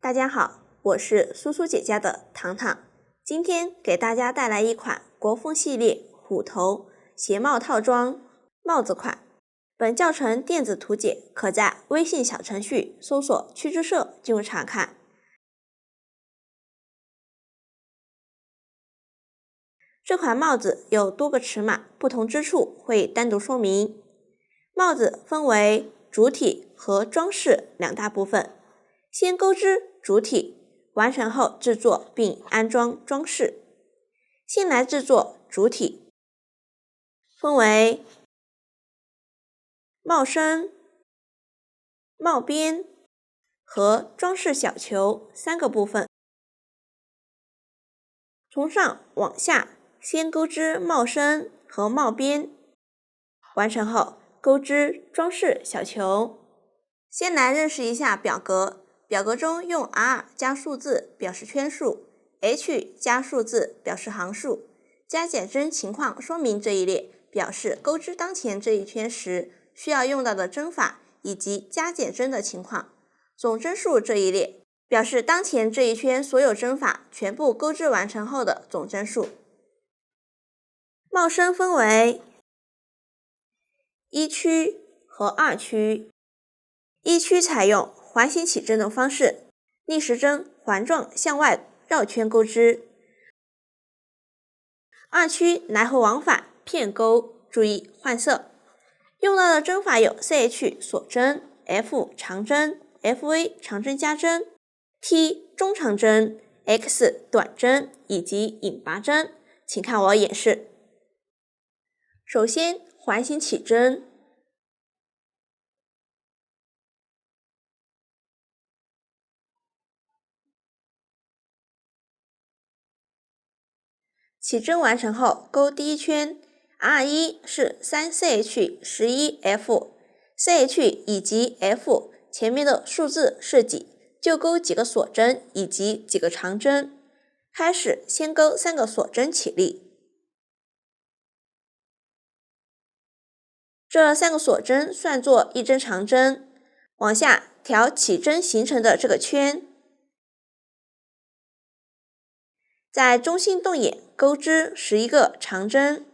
大家好，我是苏苏姐家的糖糖，今天给大家带来一款国风系列虎头鞋帽套装帽子款。本教程电子图解可在微信小程序搜索趣之社进入查看。这款帽子有多个尺码，不同之处会单独说明。帽子分为主体和装饰两大部分，先钩织主体，完成后制作并安装装饰。先来制作主体，分为帽身、帽边和装饰小球三个部分。从上往下，先钩织帽身和帽边，完成后钩织装饰小球。先来认识一下表格，表格中用 R 加数字表示圈数， H 加数字表示行数，加减针情况说明这一列表示钩织当前这一圈时需要用到的针法以及加减针的情况。总针数这一列表示当前这一圈所有针法全部钩织完成后的总针数。帽身分为一区和二区，一区采用环形起针的方式，逆时针环状向外绕圈钩织；二区来回往返片钩，注意换色。用到的针法有 CH 锁针、F 长针、FV 长针加针、T 中长针、X 短针以及引拔针，请看我演示。首先环形起针，起针完成后钩第一圈， R1 是 3CH11F，CH 以及 F 前面的数字是几，就钩几个锁针以及几个长针。开始先钩3个锁针起立，这3个锁针算作一针长针，往下调起针形成的这个圈，在中心动眼钩织11个长针。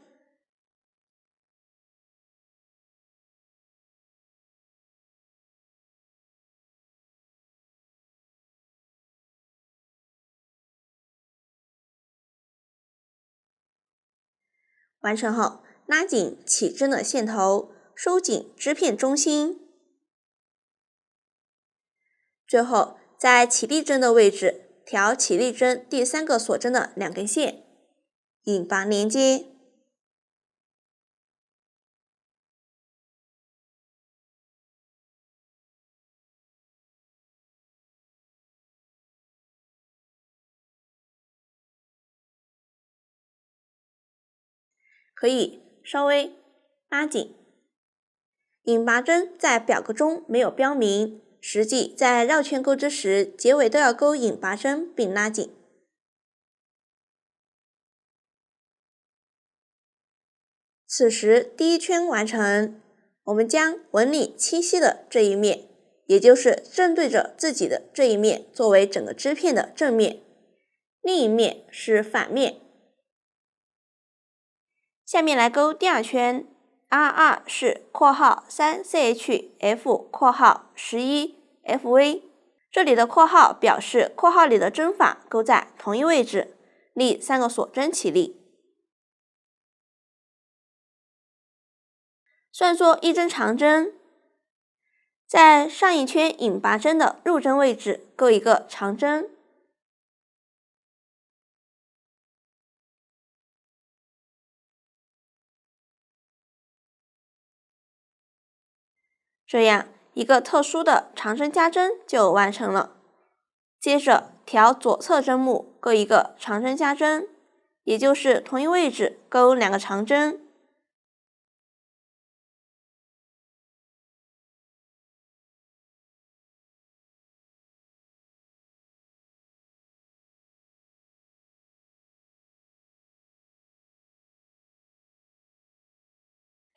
完成后，拉紧起针的线头，收紧织片中心。最后，在起立针的位置调起立针第3个锁针的2根线，引拔连接。可以稍微拉紧。引拔针在表格中没有标明，实际在绕圈钩织时，结尾都要钩引拔针并拉紧。此时第一圈完成，我们将纹理清晰的这一面，也就是正对着自己的这一面作为整个织片的正面，另一面是反面。下面来钩第二圈， R2 是括号 3CHF 括号11FV， 这里的括号表示括号里的针法钩在同一位置，立3个锁针起立，算作一针长针，在上一圈引拔针的入针位置钩一个长针。这样一个特殊的长针加针就完成了。接着调左侧针目钩一个长针加针，也就是同一位置钩2个长针。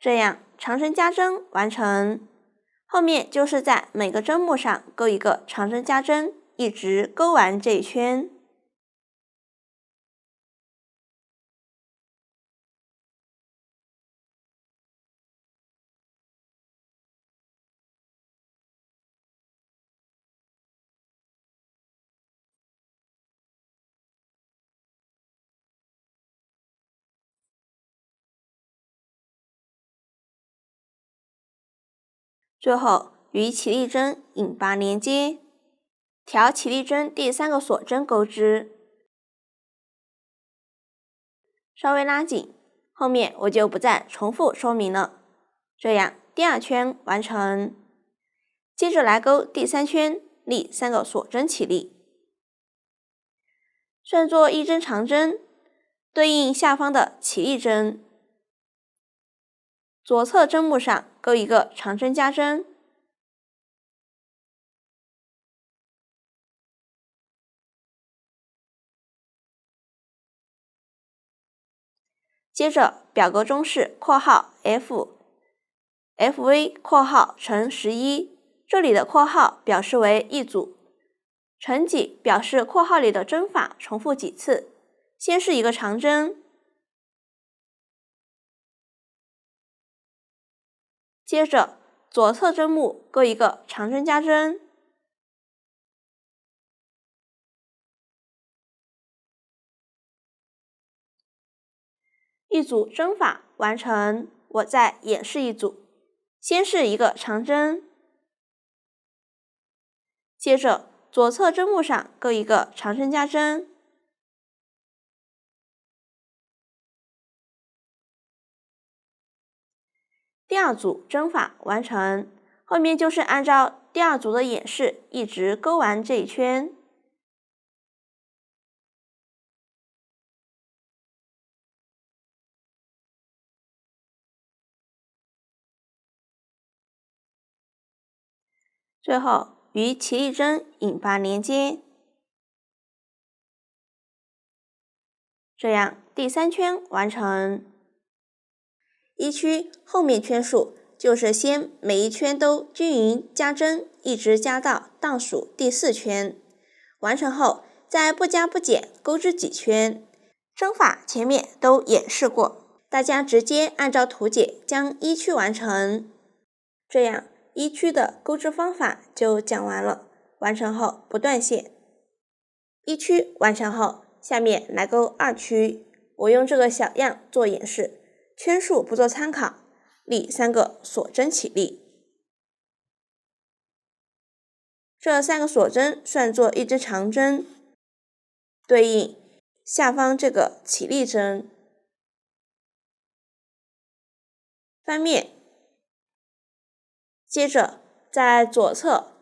这样长针加针完成。后面就是在每个针目上钩一个长针加针，一直勾完这一圈。最后与起立针引拔连接，调起立针第3个锁针钩织，稍微拉紧，后面我就不再重复说明了。这样第2圈完成。接着来钩第3圈，立3个锁针起立，算作1针长针，对应下方的起立针，左侧针目上钩一个长针加针。接着表格中是括号 FV 括号乘11，这里的括号表示为一组，乘几表示括号里的针法重复几次。先是一个长针，接着左侧针目钩一个长针加针，一组针法完成。我再演示一组，先是一个长针，接着左侧针目上钩一个长针加针，第2组针法完成。后面就是按照第2组的演示，一直钩完这一圈。最后与起立针引拔连接，这样第3圈完成。1区后面圈数就是先每一圈都均匀加针，一直加到倒数第4圈，完成后再不加不减钩织几圈。针法前面都演示过，大家直接按照图解将1区完成。这样1区的钩织方法就讲完了，完成后不断线。1区完成后，下面来钩2区，我用这个小样做演示，圈数不做参考，立3个锁针起立。这3个锁针算作1支长针，对应下方这个起立针。翻面，接着在左侧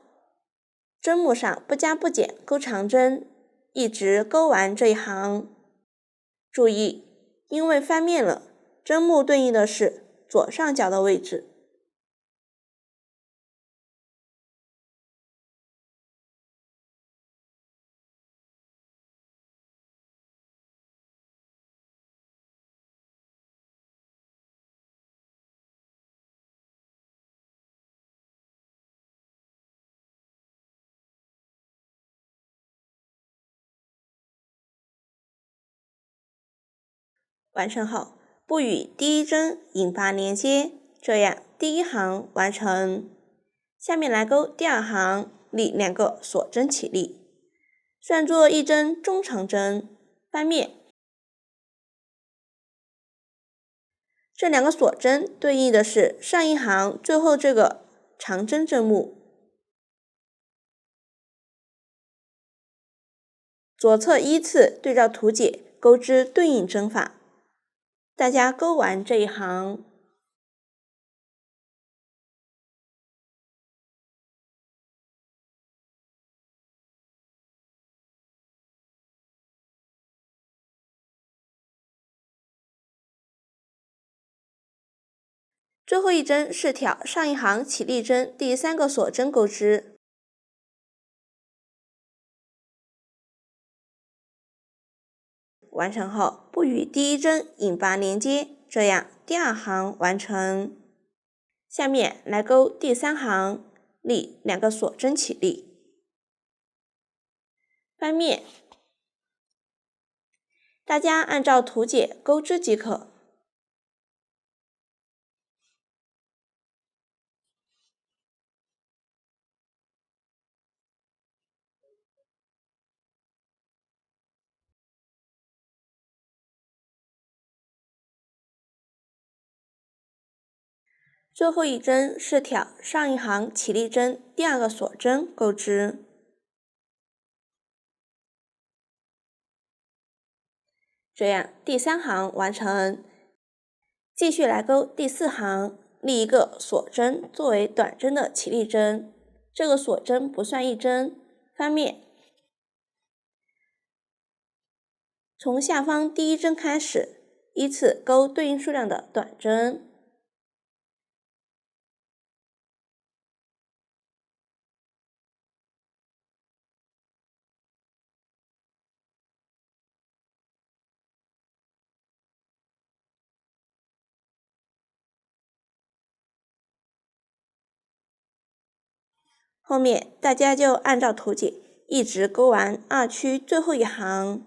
针目上不加不减钩长针，一直钩完这一行。注意，因为翻面了，针目对应的是左上角的位置。完成后，不与第1针引拔连接，这样第1行完成。下面来钩第2行，立2个锁针起立，算作1针中长针。翻面，这2个锁针对应的是上一行最后这个长针针目。左侧依次对照图解钩织对应针法，大家钩完这一行。最后一针是挑上一行起立针第3个锁针钩织。完成后，不与第1针引拔连接，这样第2行完成。下面来钩第3行，立2个锁针起立。翻面。大家按照图解钩织即可。最后一针是挑上一行起立针第2个锁针钩织。这样第3行完成。继续来钩第4行，立一个锁针作为短针的起立针，这个锁针不算一针，翻面。从下方第1针开始，依次钩对应数量的短针。后面大家就按照图解一直钩完2区最后一行。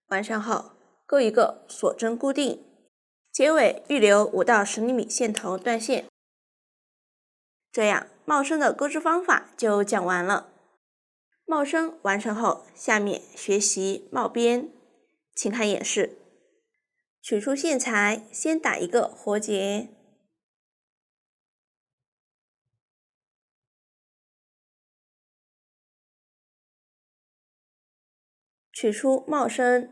完成后，钩一个锁针固定，结尾预留5到10厘米线头断线。这样帽身的钩织方法就讲完了。帽身完成后，下面学习帽边，请看演示。取出线材，先打一个活结，取出帽身，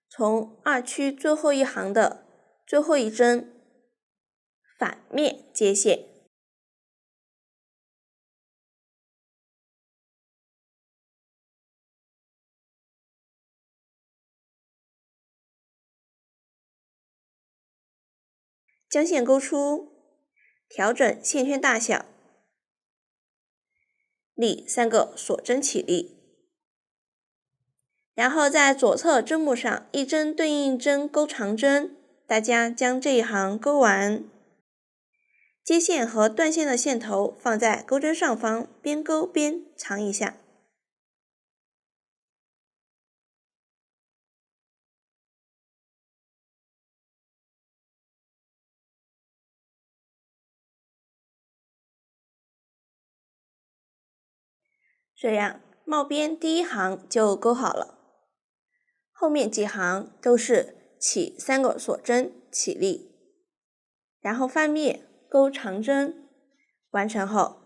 从2区最后一行的最后一针反面接线，将线钩出，调整线圈大小，立3个锁针起立，然后在左侧针目上一针对应一针钩长针，大家将这一行钩完。接线和断线的线头放在钩针上方，边钩边藏一下。这样帽边第1行就钩好了，后面几行都是起3个锁针起立，然后翻面钩长针，完成后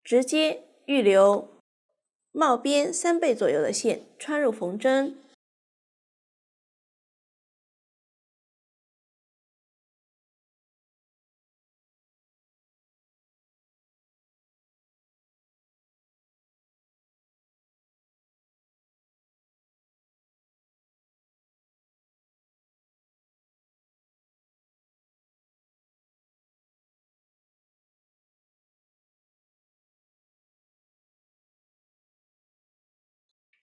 直接预留帽边3倍左右的线穿入缝针。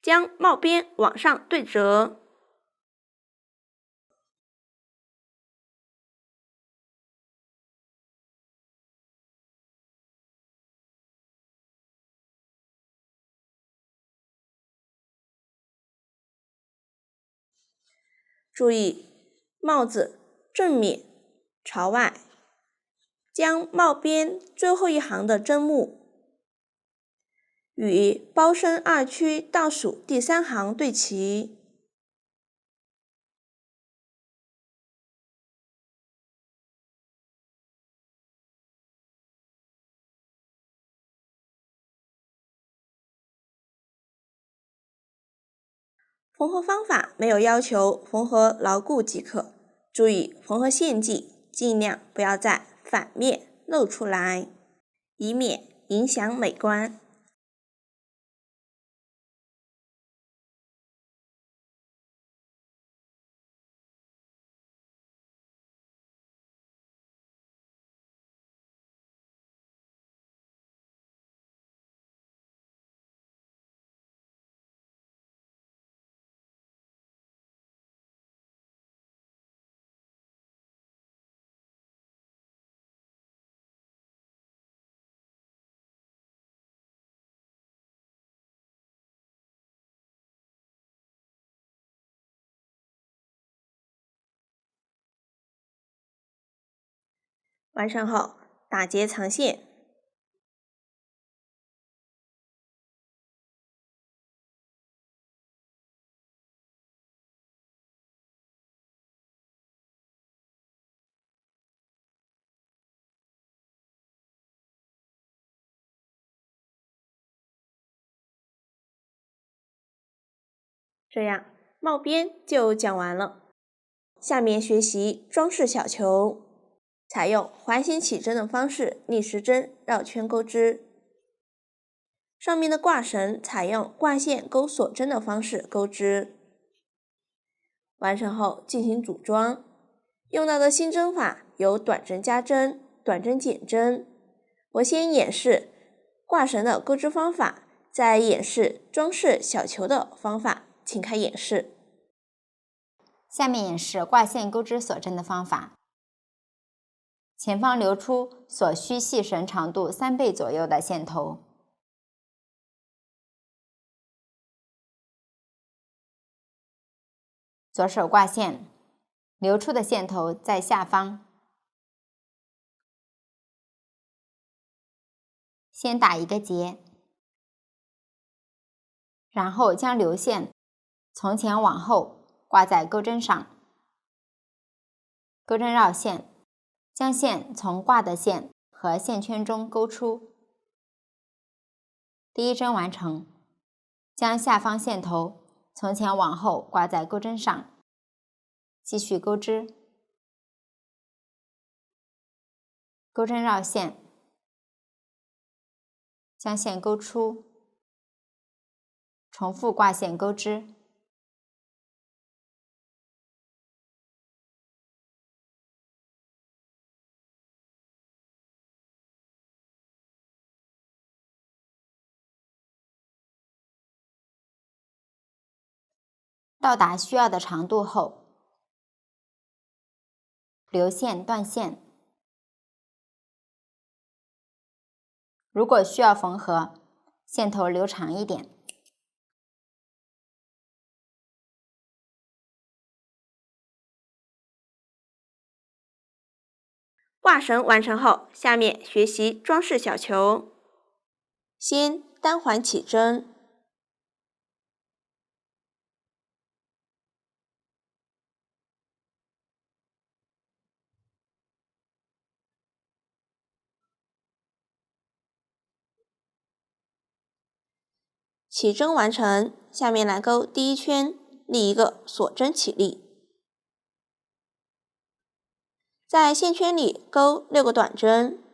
将帽边往上对折，注意帽子正面朝外，将帽边最后一行的针目与包身2区倒数第3行对齐。缝合方法没有要求缝合牢固即可，注意缝合线迹尽量不要在反面露出来，以免影响美观。完成后打结藏线。这样帽边就讲完了。下面学习装饰小球，采用环形起针的方式逆时针绕圈钩织。上面的挂绳采用挂线钩锁针的方式钩织。完成后进行组装，用到的新针法有短针加针、短针减针。我先演示挂绳的钩织方法，再演示装饰小球的方法，请看演示。下面演示挂线钩织锁针的方法。前方留出所需细绳长度3倍左右的线头。左手挂线，留出的线头在下方。先打一个结，然后将流线从前往后挂在钩针上。钩针绕线，将线从挂的线和线圈中勾出。第一针完成，将下方线头从前往后挂在钩针上，继续钩织。钩针绕线，将线勾出，重复挂线钩织。到达需要的长度后，留线断线。如果需要缝合，线头留长一点。挂绳完成后，下面学习装饰小球。先单环起针，起针完成，下面来钩第一圈，立一个锁针起立，在线圈里钩6个短针，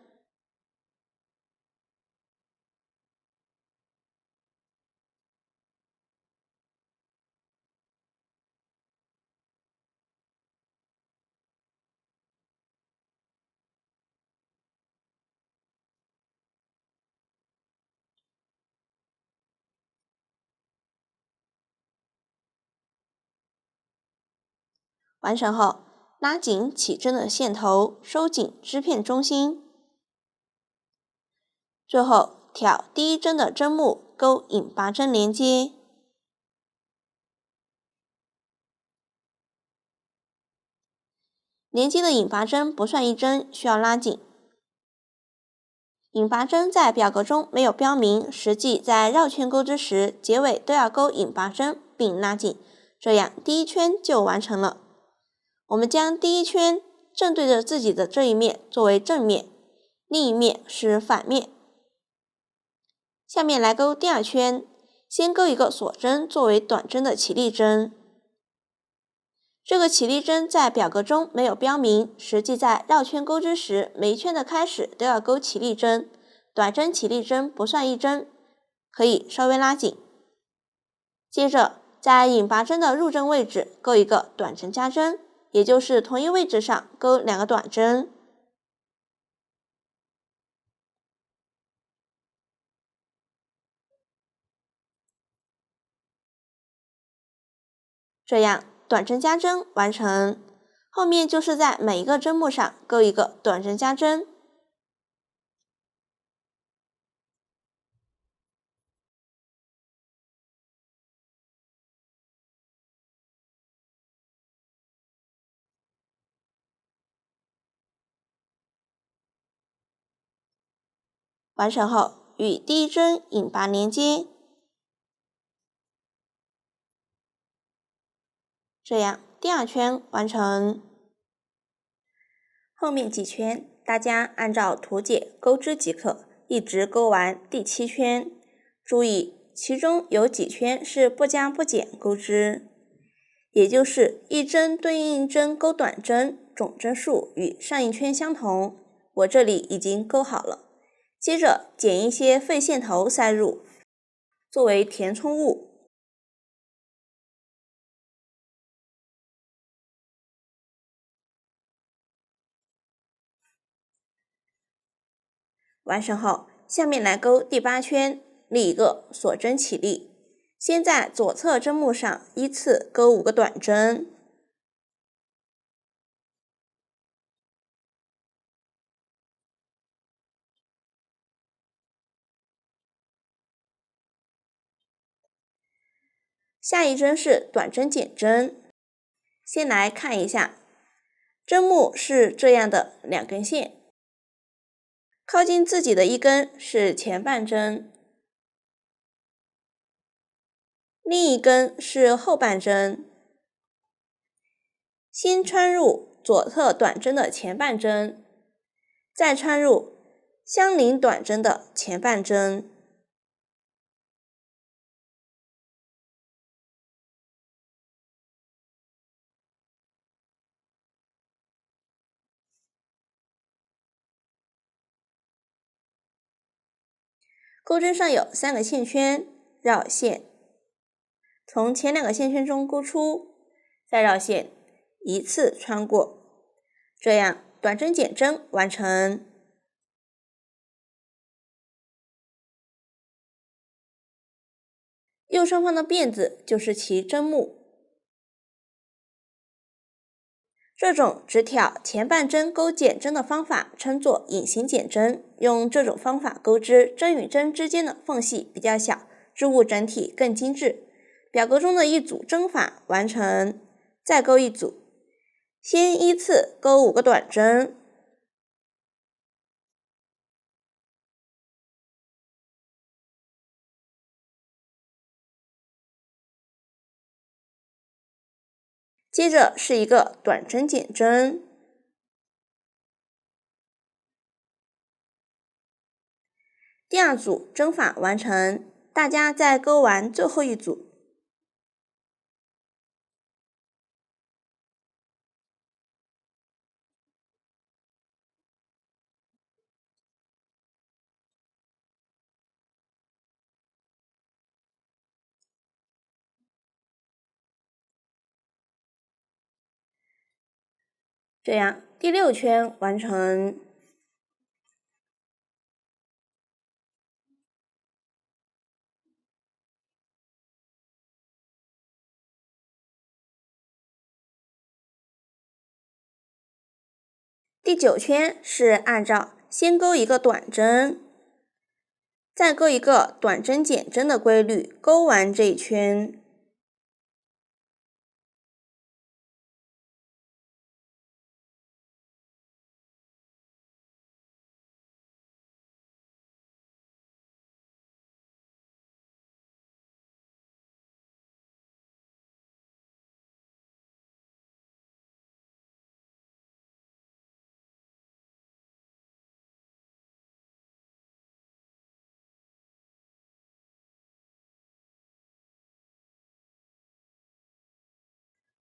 完成后拉紧起针的线头，收紧织片中心，最后挑第一针的针目钩引拔针连接。连接的引拔针不算一针，需要拉紧。引拔针在表格中没有标明，实际在绕圈钩织时，结尾都要钩引拔针并拉紧，这样第一圈就完成了。我们将第一圈正对着自己的这一面作为正面，另一面是反面。下面来钩第二圈，先钩一个锁针作为短针的起立针。这个起立针在表格中没有标明，实际在绕圈钩织时，每一圈的开始都要钩起立针，短针起立针不算一针，可以稍微拉紧。接着在引拔针的入针位置钩一个短针加针，也就是同一位置上钩2个短针。这样短针加针完成，后面就是在每一个针目上钩一个短针加针。完成后与第一针引拔连接，这样第二圈完成。后面几圈大家按照图解钩织即可，一直钩完第7圈。注意，其中有几圈是不加不减钩织，也就是一针对应一针钩短针，总针数与上一圈相同。我这里已经钩好了，接着剪一些废线头塞入，作为填充物。完成后，下面来钩第8圈，立一个锁针起立。先在左侧针目上依次钩5个短针，下一针是短针减针。先来看一下，针目是这样的2根线，靠近自己的一根是前半针，另一根是后半针。先穿入左侧短针的前半针，再穿入相邻短针的前半针。钩针上有3个线圈，绕线，从前2个线圈中钩出，再绕线，一次穿过，这样短针减针完成。右上方的辫子就是其针目，这种只挑前半针钩减针的方法称作隐形减针。用这种方法钩织，针与针之间的缝隙比较小，织物整体更精致。表格中的一组针法完成，再钩一组，先依次钩5个短针，接着是一个短针减针。第2组针法完成，大家再钩完最后一组。这样第6圈完成。第9圈是按照先钩一个短针，再钩一个短针减针的规律钩完这一圈。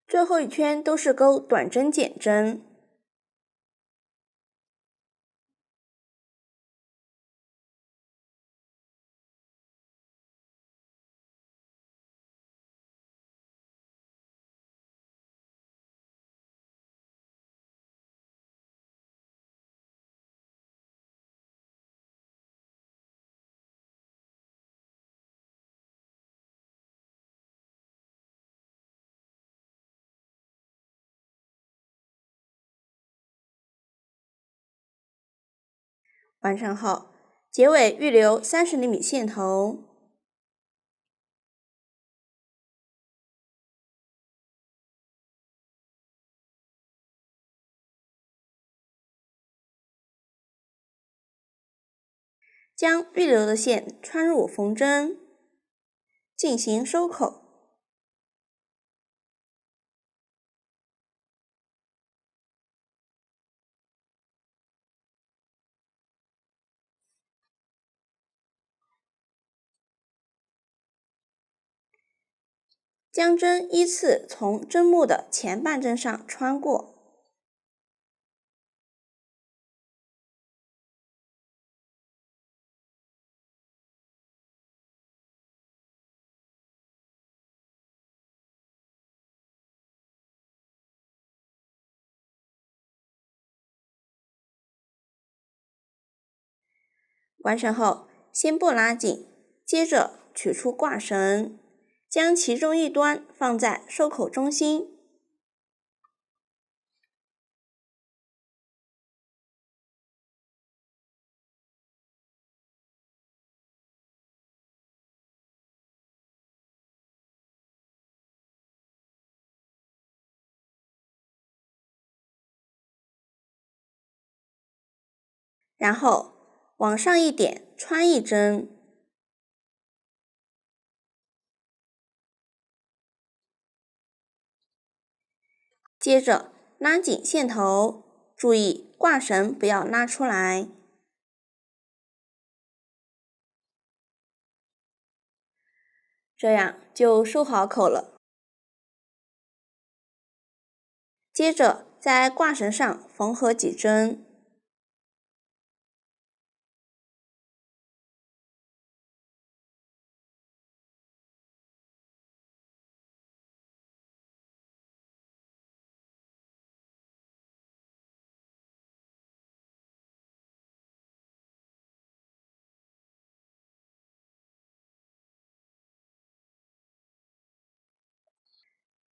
最后一圈都是钩短针减针。完成后，结尾预留30厘米线头。将预留的线穿入缝针，进行收口。将针依次从针目的前半针上穿过。完成后，先不拉紧，接着取出挂绳，将其中一端放在收口中心。然后往上一点穿一针，接着拉紧线头，注意挂绳不要拉出来。这样就收好口了。接着在挂绳上缝合几针，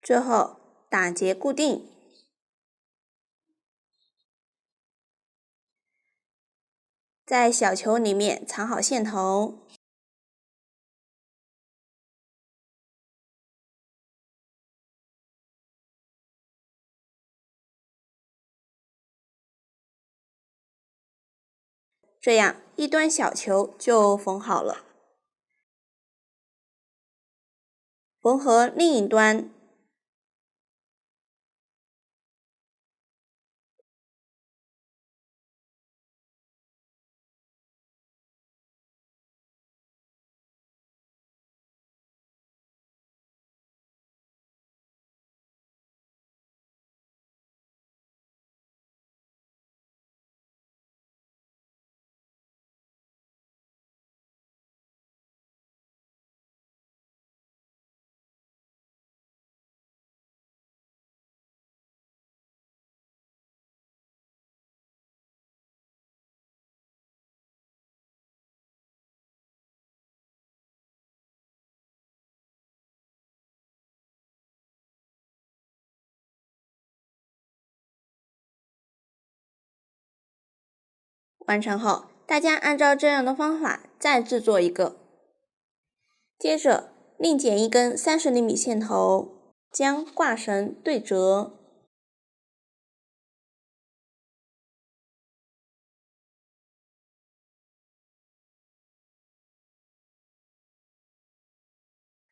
最后打结固定。在小球里面藏好线头，这样一端小球就缝好了。缝合另一端，完成后，大家按照这样的方法再制作一个。接着另剪一根30厘米线头，将挂绳对折，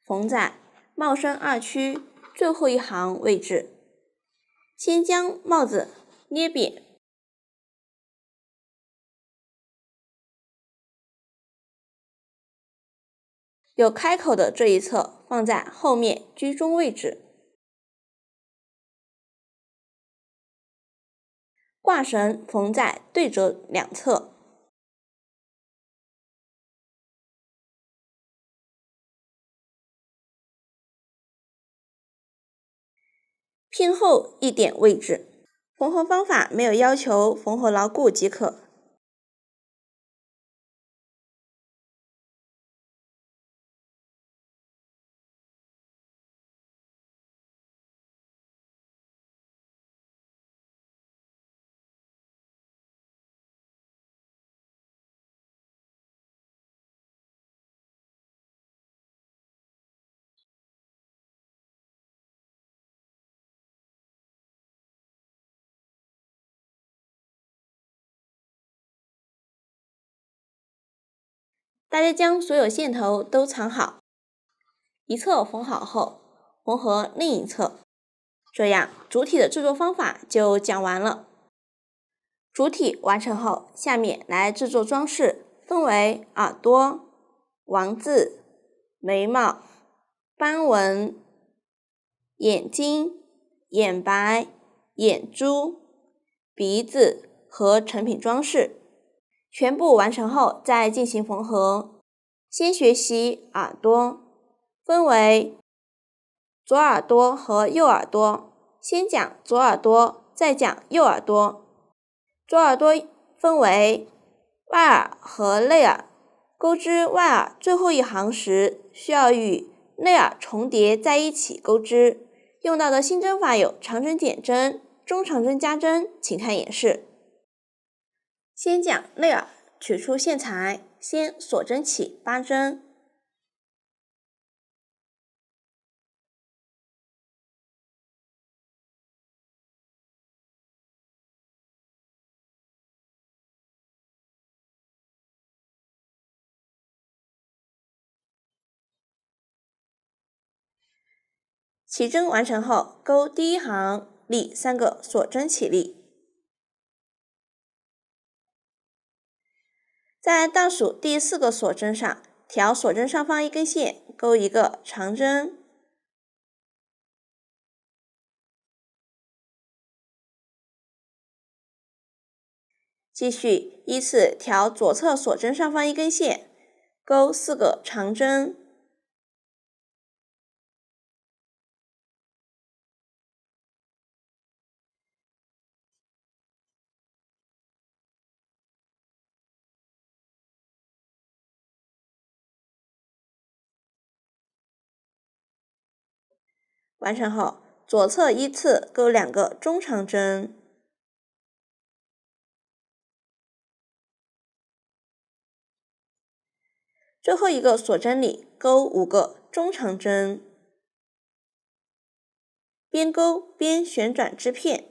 缝在帽身二区最后一行位置。先将帽子捏扁，有开口的这一侧放在后面居中位置。挂绳缝在对折两侧，偏后一点位置。缝合方法没有要求缝合牢固即可。大家将所有线头都藏好，一侧缝好后，缝合另一侧。这样主体的制作方法就讲完了。主体完成后，下面来制作装饰，分为耳朵、王字、眉毛、斑纹、眼睛、眼白、眼珠、鼻子和成品装饰。全部完成后再进行缝合。先学习耳朵，分为左耳朵和右耳朵，先讲左耳朵，再讲右耳朵。左耳朵分为外耳和内耳，钩织外耳最后一行时，需要与内耳重叠在一起钩织。用到的新针法有长针减针、中长针加针，请看演示。先讲内耳，取出线材，先锁针起8针。起针完成后，钩第一行，立3个锁针起立。在倒数第4个锁针上，调锁针上方一根线，钩一个长针。继续依次调左侧锁针上方一根线，钩4个长针。完成后，左侧依次钩2个中长针。最后一个锁针里钩5个中长针，边钩边旋转织片。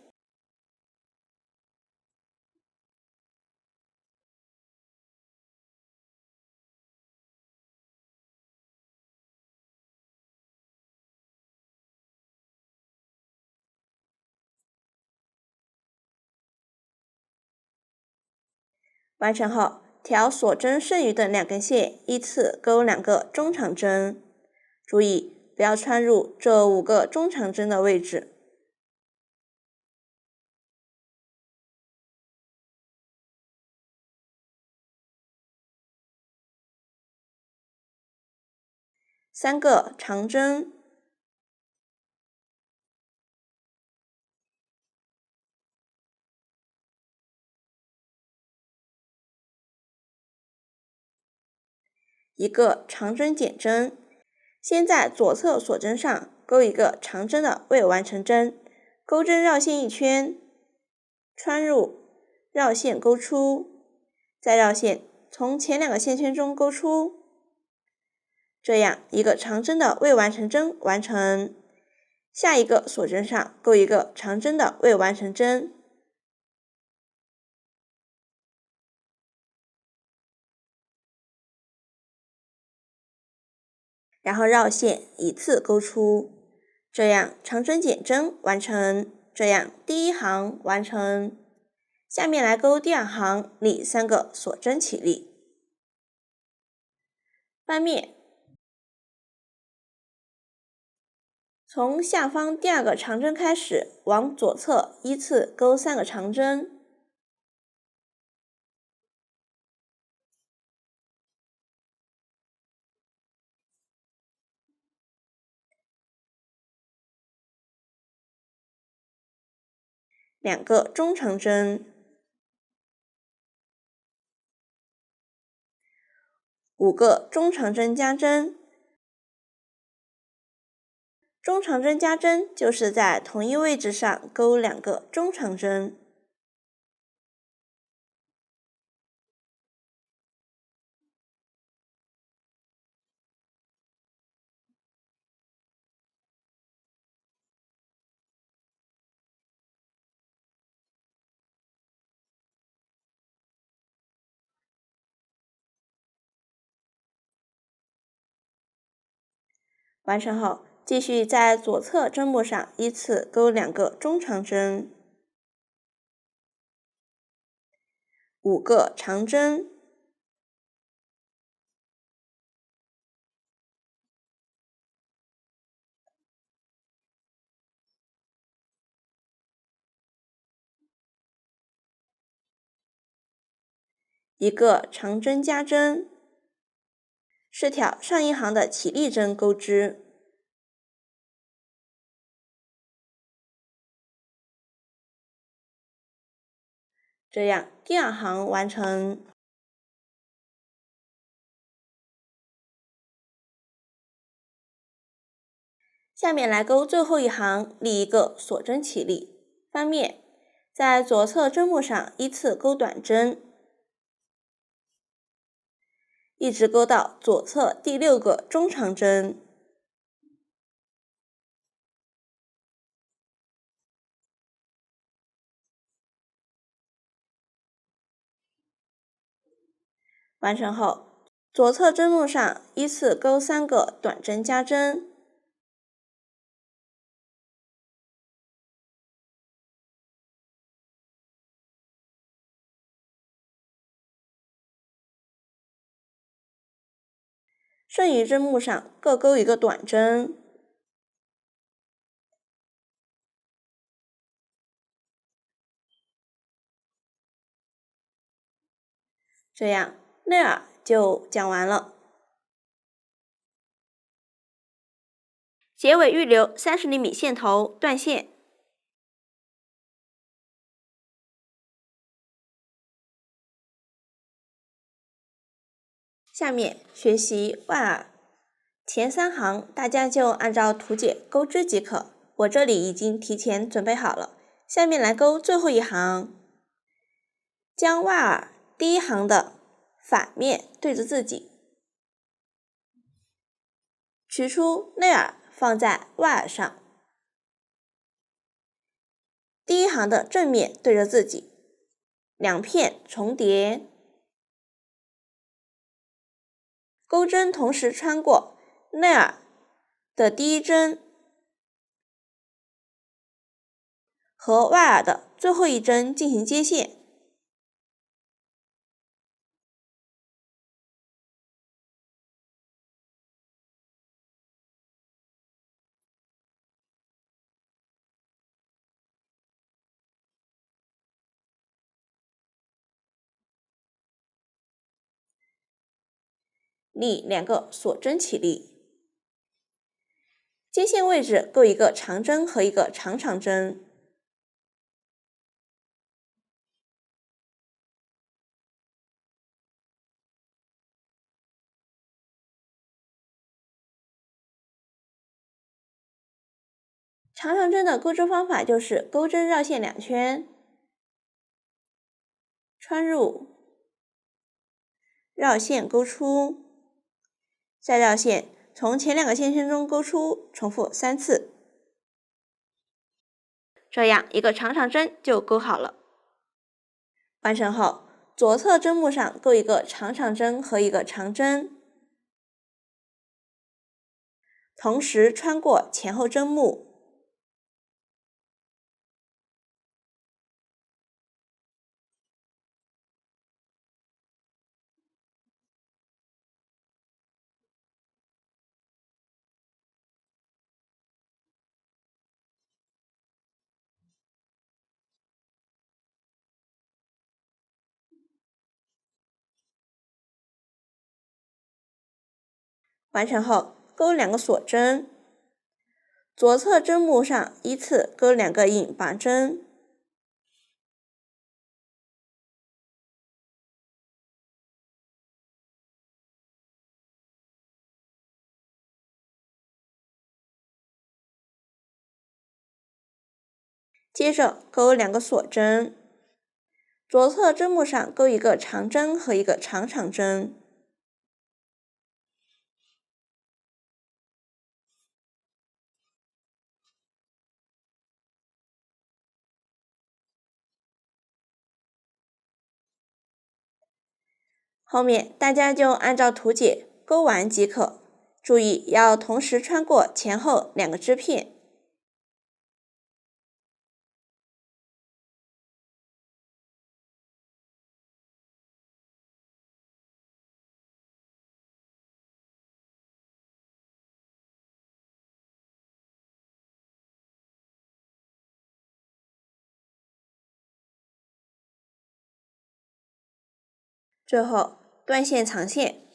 完成后，调锁针剩余的2根线，依次钩2个中长针。注意不要穿入这5个中长针的位置。3个长针。1个长针减针，先在左侧锁针上钩一个长针的未完成针，钩针绕线1圈，穿入，绕线钩出，再绕线从前2个线圈中钩出。这样1个长针的未完成针完成。下一个锁针上钩一个长针的未完成针。然后绕线一次钩出，这样长针减针完成，这样第1行完成。下面来钩第2行，立3个锁针起立。翻面，从下方第2个长针开始，往左侧依次钩3个长针。2个中长针，5个中长针加针。中长针加针就是在同一位置上钩2个中长针。完成后，继续在左侧针目上依次钩2个中长针，5个长针，1个长针加针，是挑上一行的起立针钩织。这样第2行完成。下面来钩最后一行，立一个锁针起立，翻面，在左侧针目上依次钩短针，一直钩到左侧第6个中长针。完成后，左侧针目上依次钩3个短针加针，剩余针目上各钩1个短针，这样内耳就讲完了。结尾预留30厘米线头断线。下面学习外耳，前3行大家就按照图解钩织即可，我这里已经提前准备好了。下面来钩最后一行，将外耳第1行的反面对着自己，取出内耳放在外耳上，第1行的正面对着自己，2片重叠，钩针同时穿过内耳的第1针和外耳的最后1针进行接线。立2个锁针起立，接线位置钩1个长针和1个长长针，长长针的钩织方法就是钩针绕线2圈，穿入，绕线钩出，再绕线，从前2个线圈中钩出，重复3次。这样一个长长针就钩好了。完成后，左侧针目上钩1个长长针和1个长针，同时穿过前后针目，完成后钩2个锁针，左侧针目上依次钩2个引拔针，接着钩2个锁针，左侧针目上钩1个长针和1个长长针，后面大家就按照图解钩完即可。注意要同时穿过前后2个织片。最后断线藏线。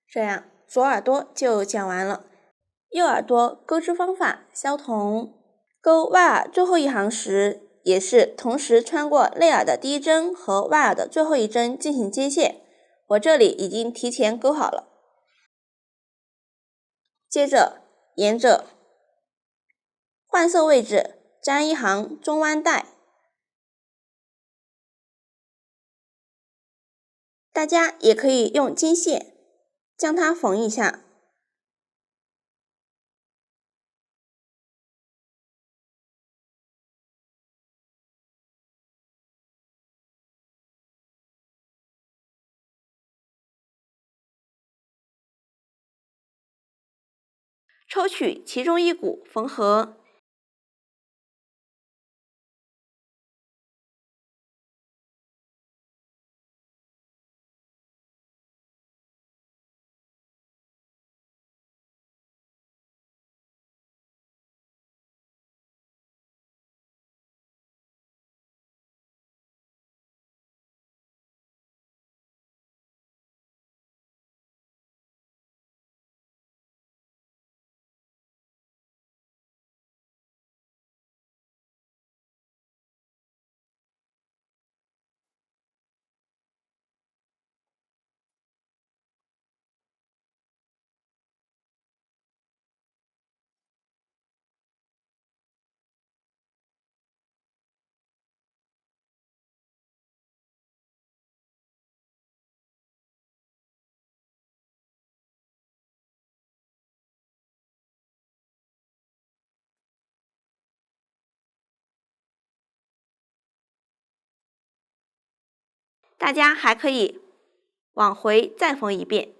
这样左耳朵就讲完了。右耳朵钩织方法相同，钩外耳最后一行时，也是同时穿过内耳的第一针和外耳的最后一针进行接线。我这里已经提前钩好了。接着沿着换色位置粘一行中弯带，大家也可以用金线将它缝一下。抽取其中一股缝合，大家还可以往回再缝一遍。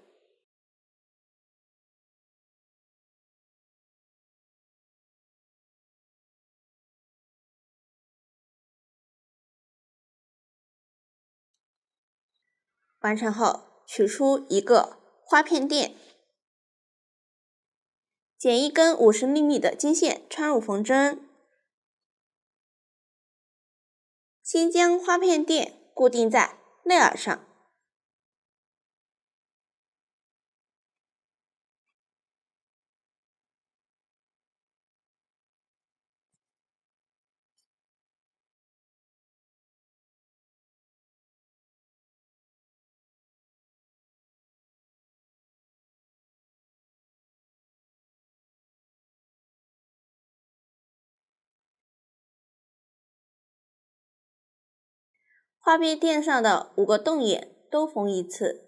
完成后，取出一个花片垫，剪一根50mm的金线穿入缝针，先将花片垫固定在内耳上，花片垫上的5个洞眼都缝一次。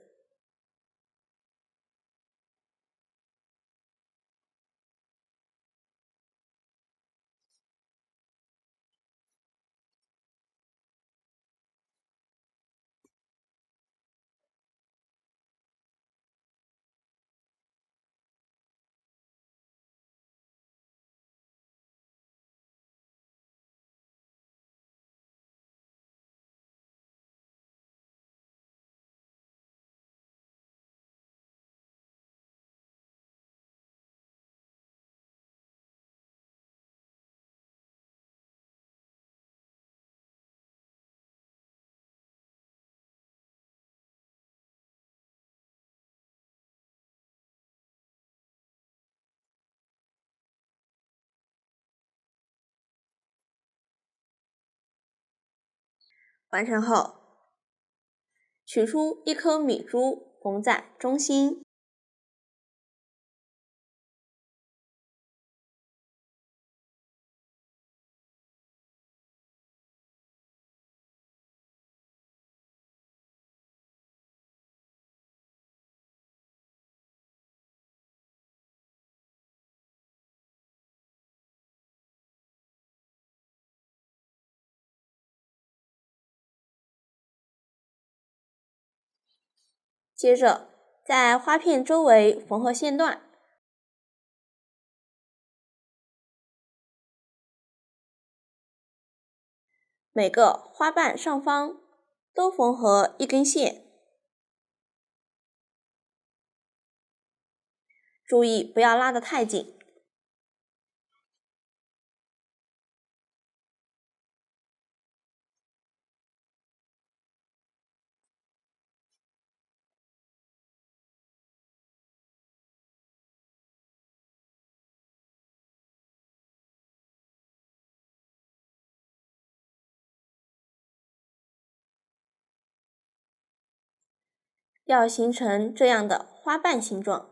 完成后，取出一颗米珠缝在中心，接着在花片周围缝合线段，每个花瓣上方都缝合一根线，注意不要拉得太紧。要形成这样的花瓣形状。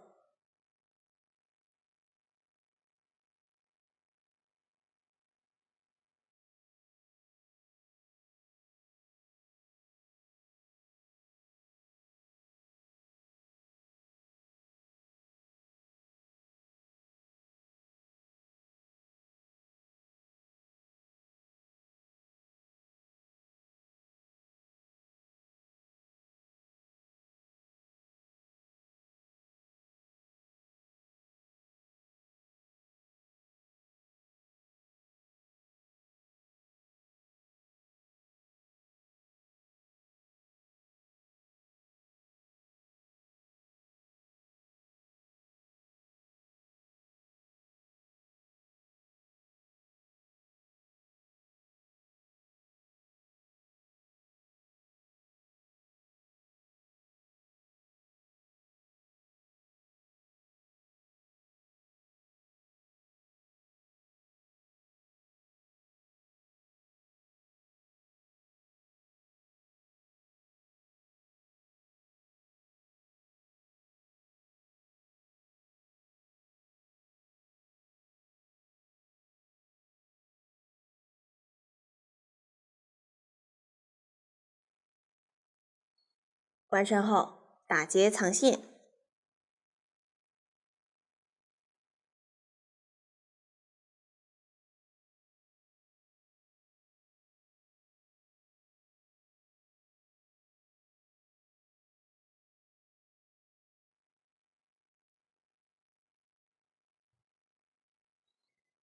完成后，打结藏线。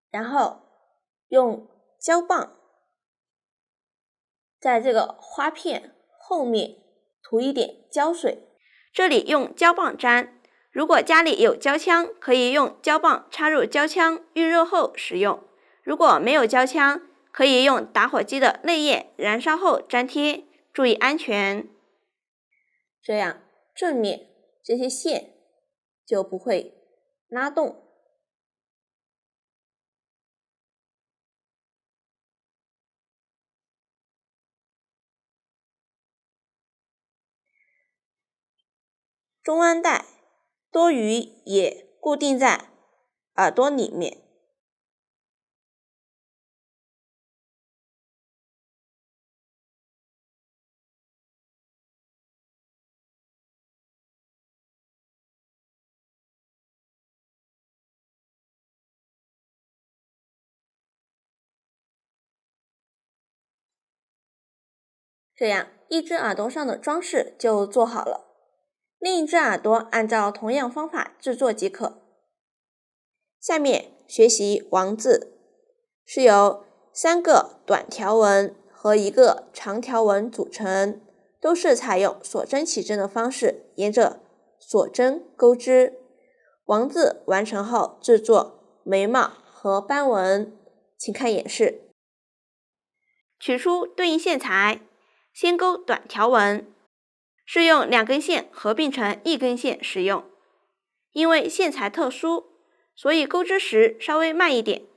然后用胶棒在这个花片后面涂一点胶水，这里用胶棒粘。如果家里有胶枪，可以用胶棒插入胶枪预热后使用。如果没有胶枪，可以用打火机的泪液燃烧后粘贴，注意安全。这样正面这些线就不会拉动。中安带多余也固定在耳朵里面。这样一只耳朵上的装饰就做好了，另一只耳朵按照同样方法制作即可。下面学习王字，是由3个短条纹和1个长条纹组成，都是采用锁针起针的方式，沿着锁针钩织。王字完成后制作眉毛和斑纹，请看演示。取出对应线材，先钩短条纹，是用2根线合并成1根线使用。因为线材特殊，所以钩织时稍微慢一点。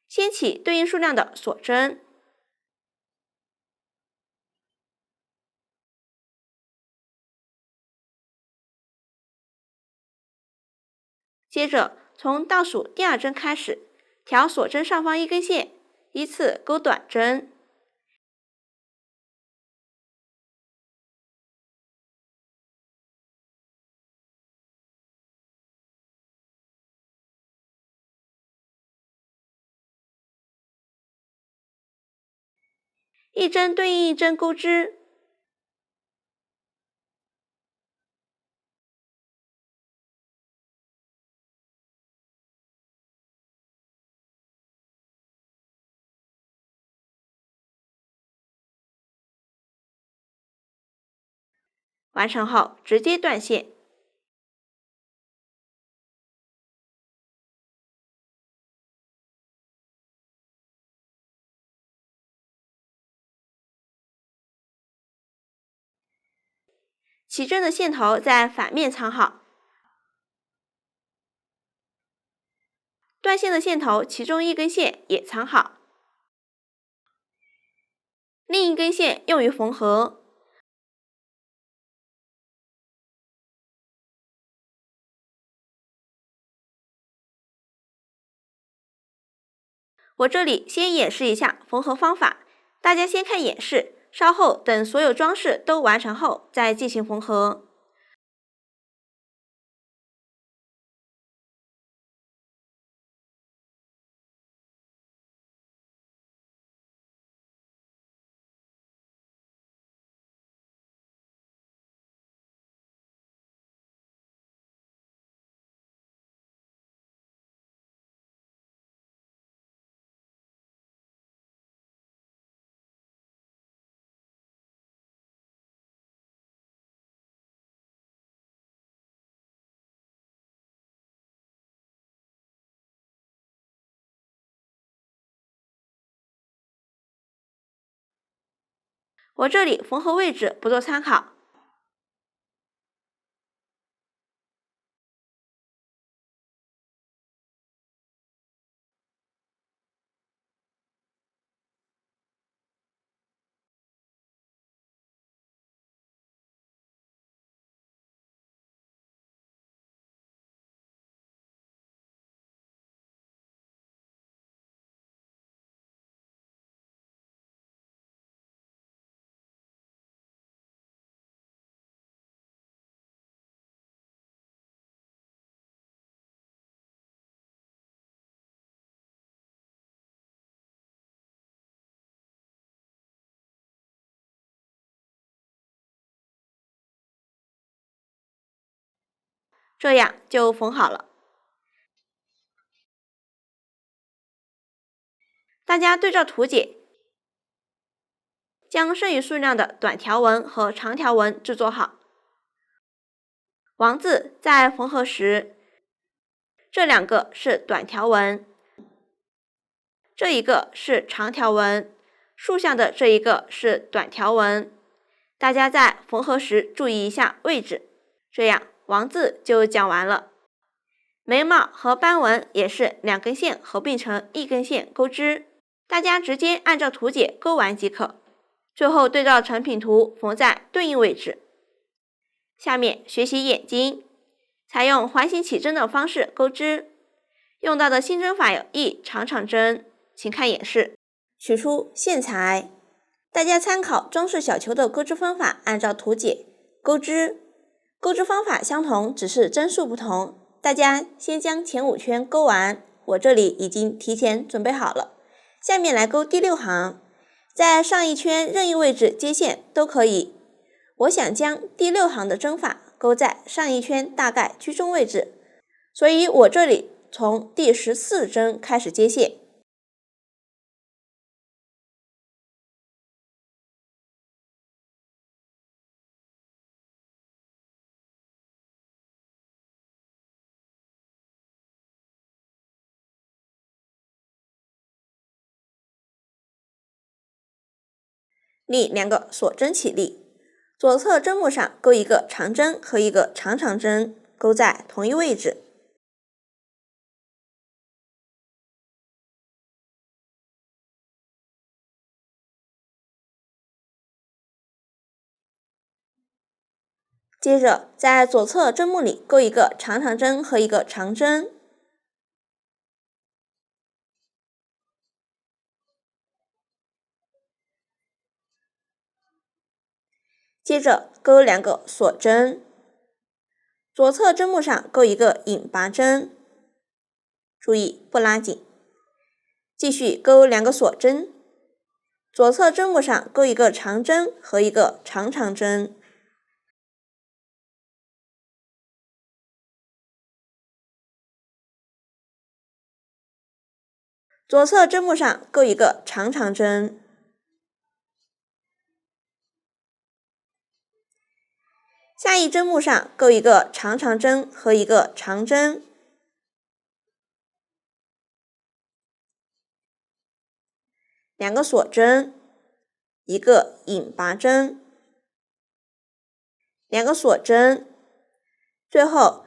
掀起对应数量的锁针，接着从倒数第2针开始，调锁针上方1根线，依次钩短针。一针对应一针钩织。完成后直接断线。起针的线头在反面藏好，断线的线头其中一根线也藏好，另一根线用于缝合。我这里先演示一下缝合方法，大家先看演示，稍后等所有装饰都完成后再进行缝合。我这里缝合位置不做参考。这样就缝好了。大家对照图解，将剩余数量的短条纹和长条纹制作好。王字在缝合时，这两个是短条纹，这一个是长条纹，竖向的这一个是短条纹。大家在缝合时注意一下位置，这样王字就讲完了。眉毛和斑纹也是两根线合并成一根线钩织，大家直接按照图解钩完即可。最后对照成品图缝在对应位置。下面学习眼睛，采用环形起针的方式钩织，用到的新针法有一长长针，请看演示。取出线材，大家参考装饰小球的钩织方法，按照图解钩织。钩织方法相同，只是针数不同。大家先将前5圈钩完，我这里已经提前准备好了。下面来钩第6行，在上一圈任意位置接线都可以。我想将第6行的针法钩在上一圈大概居中位置，所以我这里从第14针开始接线。立2个锁针起立，左侧针目上钩一个长针和一个长长针，钩在同一位置。接着在左侧针目里钩一个长长针和一个长针，接着钩2个锁针，左侧针目上钩一个引拔针，注意不拉紧。继续钩2个锁针，左侧针目上钩一个长针和一个长长针。左侧针目上钩一个长长针。下一针目上钩一个长长针和一个长针。两个锁针，一个引拔针，两个锁针，最后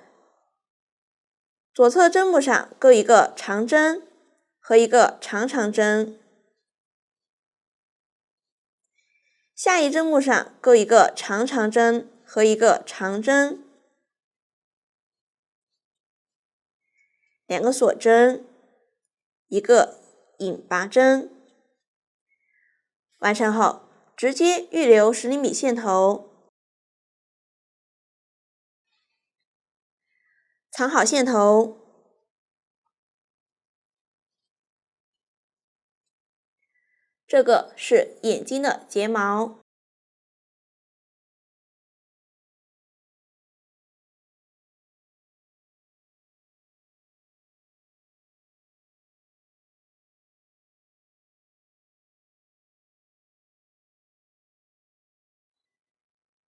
左侧针目上钩一个长针和一个长长针，下一针目上钩一个长长针和一个长针，两个锁针，一个引拔针。完成后，直接预留10厘米线头，藏好线头。这个是眼睛的睫毛。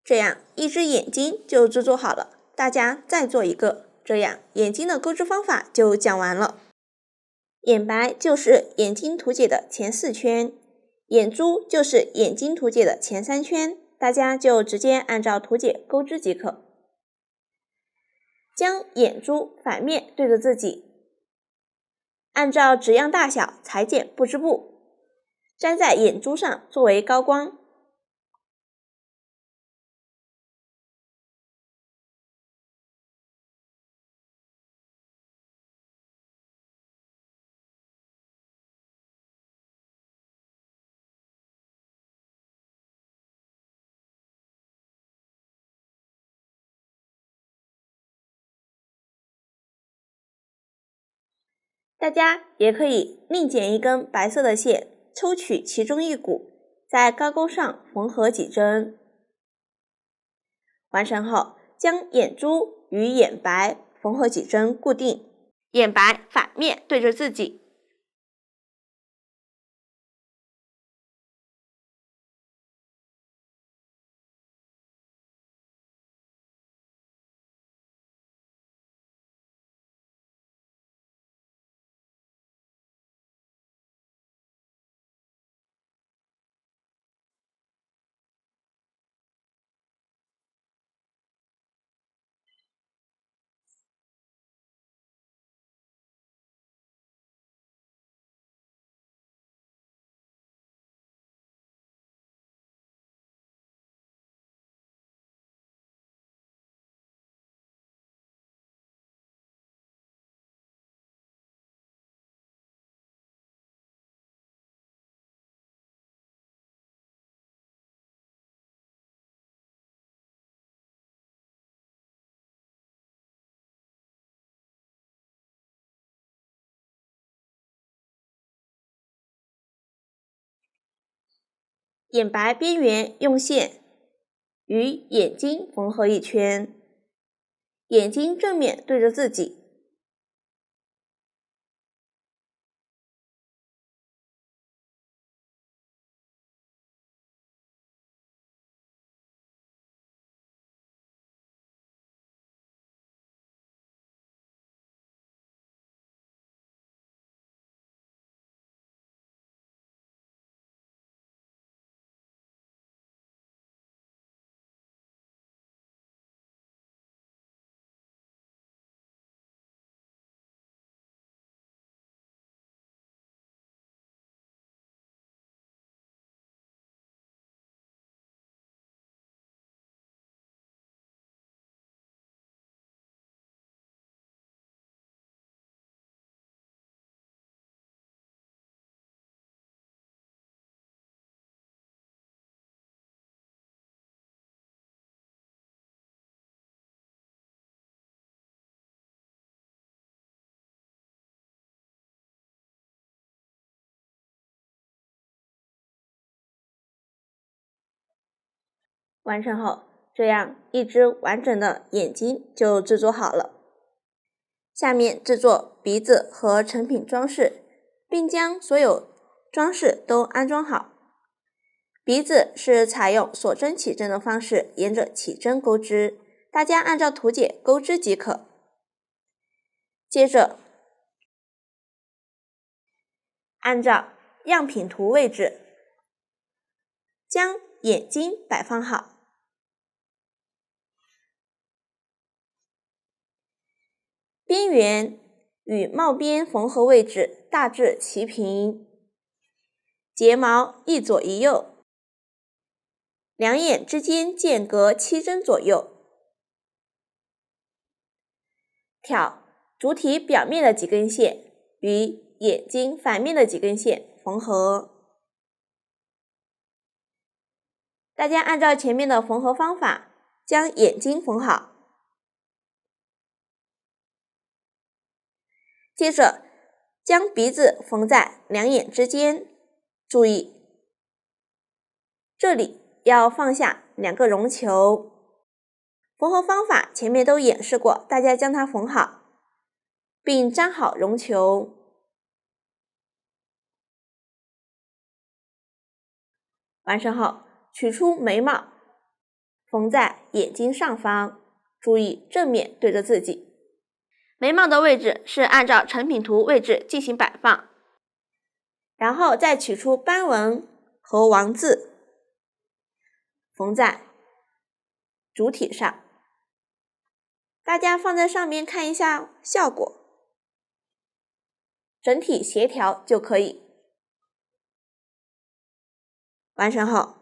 这样一只眼睛就制作好了，大家再做一个，这样眼睛的钩织方法就讲完了。眼白就是眼睛图解的前4圈，眼珠就是眼睛图解的前3圈，大家就直接按照图解钩织即可。将眼珠反面对着自己，按照纸样大小裁剪布织布，粘在眼珠上作为高光。大家也可以另剪一根白色的线，抽取其中一股，在高钩上缝合几针。完成后，将眼珠与眼白缝合几针固定，眼白反面对着自己。眼白边缘用线与眼睛缝合一圈，眼睛正面对着自己。完成后，这样一只完整的眼睛就制作好了。下面制作鼻子和成品装饰，并将所有装饰都安装好。鼻子是采用锁针起针的方式，沿着起针钩织，大家按照图解钩织即可。接着，按照样品图位置，将眼睛摆放好。边缘与帽边缝合位置大致齐平，睫毛一左一右，两眼之间间隔7针左右。挑主体表面的几根线与眼睛反面的几根线缝合。大家按照前面的缝合方法，将眼睛缝好。接着将鼻子缝在两眼之间，注意这里要放下2个绒球。缝合方法前面都演示过，大家将它缝好，并粘好绒球。完成后，取出眉毛，缝在眼睛上方，注意正面对着自己。眉毛的位置是按照成品图位置进行摆放，然后再取出斑纹和王字，缝在主体上。大家放在上面看一下效果，整体协调就可以。完成后，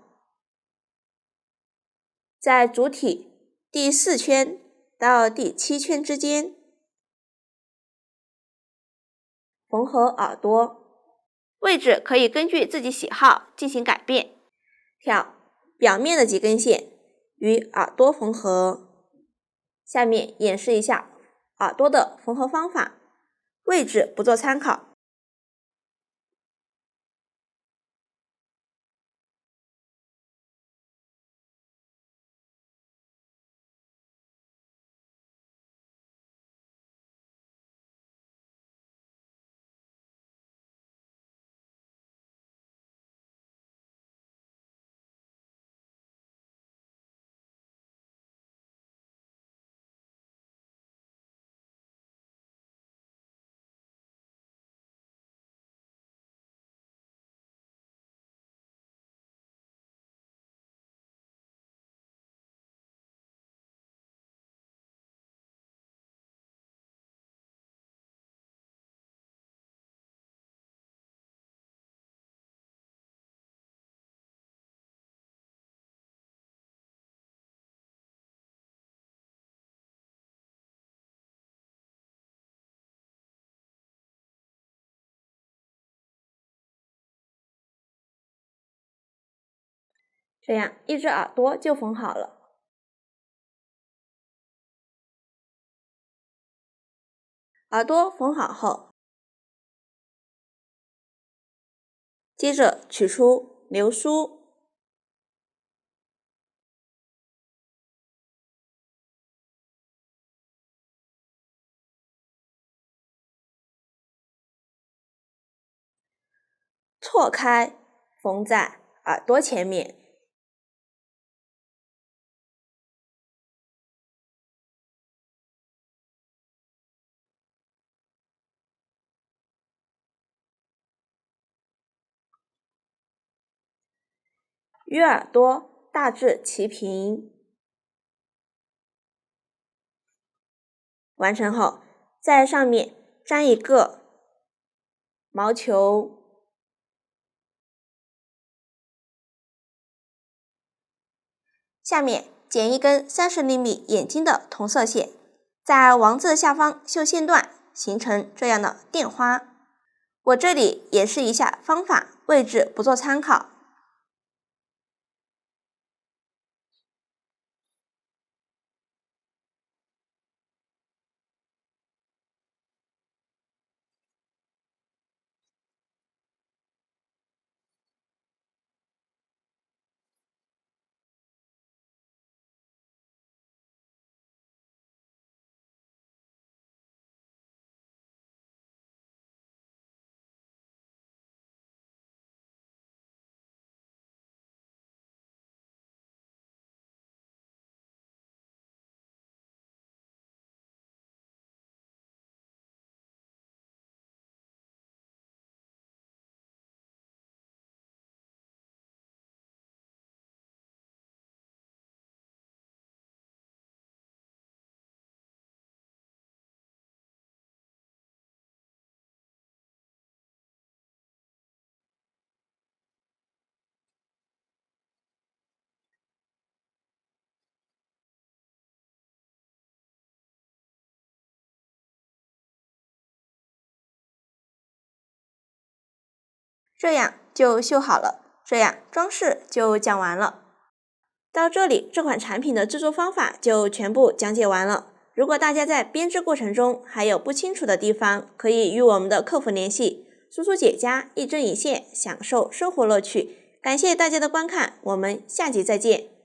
在主体第4圈到第7圈之间缝合耳朵，位置可以根据自己喜好进行改变。挑表面的几根线与耳朵缝合。下面演示一下耳朵的缝合方法，位置不做参考。这样一只耳朵就缝好了。耳朵缝好后，接着取出流苏，错开缝在耳朵前面。与耳朵大致齐平。完成后，在上面粘一个毛球，下面剪一根30厘米眼睛的同色线，在王字下方绣线段，形成这样的电花。我这里演示一下方法，位置不做参考。这样就绣好了，这样装饰就讲完了。到这里，这款产品的制作方法就全部讲解完了。如果大家在编织过程中还有不清楚的地方，可以与我们的客服联系，苏苏姐家一针一线，享受生活乐趣。感谢大家的观看，我们下集再见。